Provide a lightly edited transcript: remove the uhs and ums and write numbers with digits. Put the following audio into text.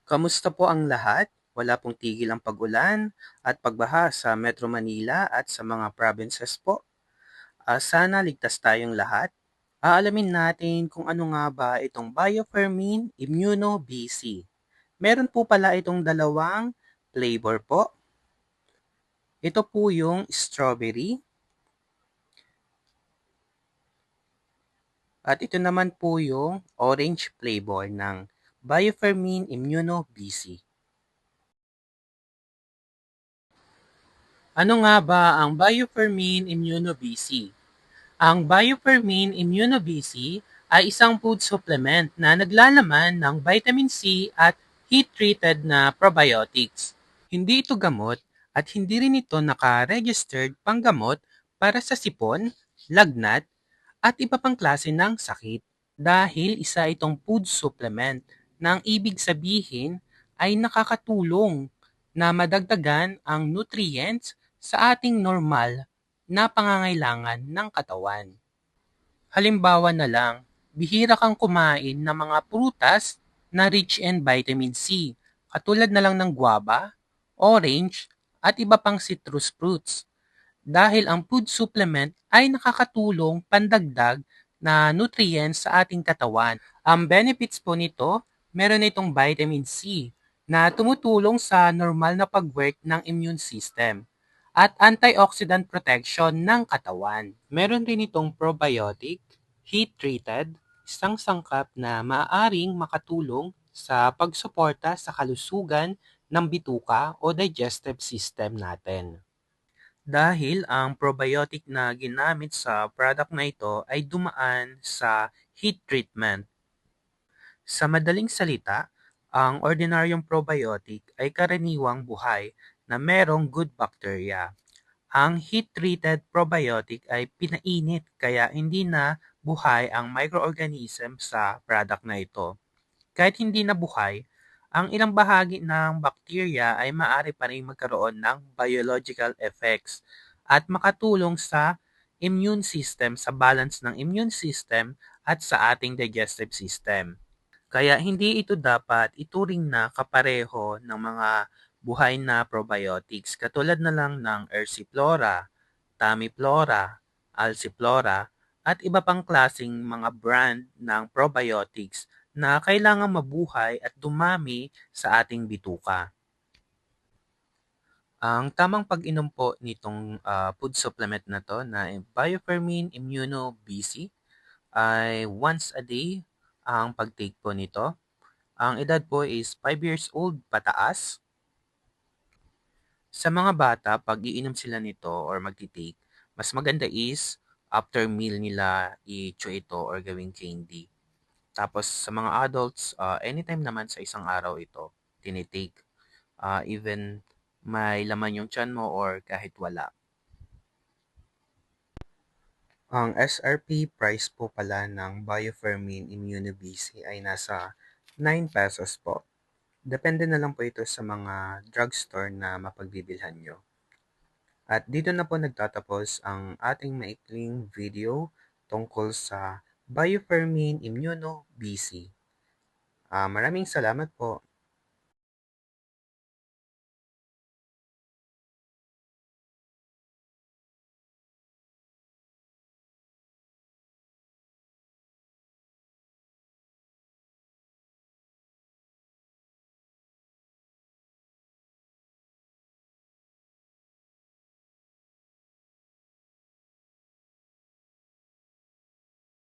Kamusta po ang lahat? Wala pong tigil ang pag-ulan at pagbaha sa Metro Manila at sa mga provinces po. Sana ligtas tayong lahat. Aalamin natin kung ano nga ba itong Biofermin Immuno-BC. Meron po pala itong dalawang flavor po. Ito po yung strawberry at ito naman po yung orange flavor ng Biofermin Immuno-BC. Ano nga ba ang Biofermin Immuno-BC? Ang Biofermin Immuno-BC ay isang food supplement na naglalaman ng vitamin C at heat-treated na probiotics. Hindi ito gamot at hindi rin ito naka-registered panggamot para sa sipon, lagnat, at iba pang klase ng sakit. Dahil isa itong food supplement na ang ibig sabihin ay nakakatulong na madagdagan ang nutrients sa ating normal na pangangailangan ng katawan. Halimbawa na lang, bihira kang kumain ng mga prutas na rich in vitamin C, katulad na lang ng guava, orange, at iba pang citrus fruits. Dahil ang food supplement ay nakakatulong pandagdag na nutrients sa ating katawan. Ang benefits po nito, meron itong vitamin C na tumutulong sa normal na pag-work ng immune system at antioxidant protection ng katawan. Meron rin itong probiotic, heat-treated, isang sangkap na maaaring makatulong sa pagsuporta sa kalusugan ng bituka o digestive system natin. Dahil ang probiotic na ginamit sa product na ito ay dumaan sa heat treatment. Sa madaling salita, ang ordinaryong probiotic ay karaniwang buhay na merong good bacteria. Ang heat-treated probiotic ay pinainit kaya hindi na buhay ang microorganism sa product na ito. Kahit hindi na buhay, ang ilang bahagi ng bacteria ay maaari pa rin magkaroon ng biological effects at makatulong sa immune system, sa balance ng immune system at sa ating digestive system. Kaya hindi ito dapat ituring na kapareho ng mga buhay na probiotics katulad na lang ng Ersiflora, Tamiflora, Alsiflora at iba pang klasing mga brand ng probiotics na kailangang mabuhay at dumami sa ating bituka. Ang tamang pag-inom po nitong food supplement na to na Biofermin Immuno BC ay once a day ang pag-take po nito. Ang edad po is 5 years old pataas. Sa mga bata, pag iinom sila nito or magti-take, mas maganda is after meal nila i-chew ito or gawing candy. Tapos sa mga adults, anytime naman sa isang araw ito, tinitake. Even may laman yung tiyan mo or kahit wala. Ang SRP price po pala ng Biofermin Immunobiz ay nasa 9 pesos po. Depende na lang po ito sa mga drugstore na mapagbibilhan nyo. At dito na po nagtatapos ang ating maikling video tungkol sa Biofermin Immuno BC. Maraming salamat po.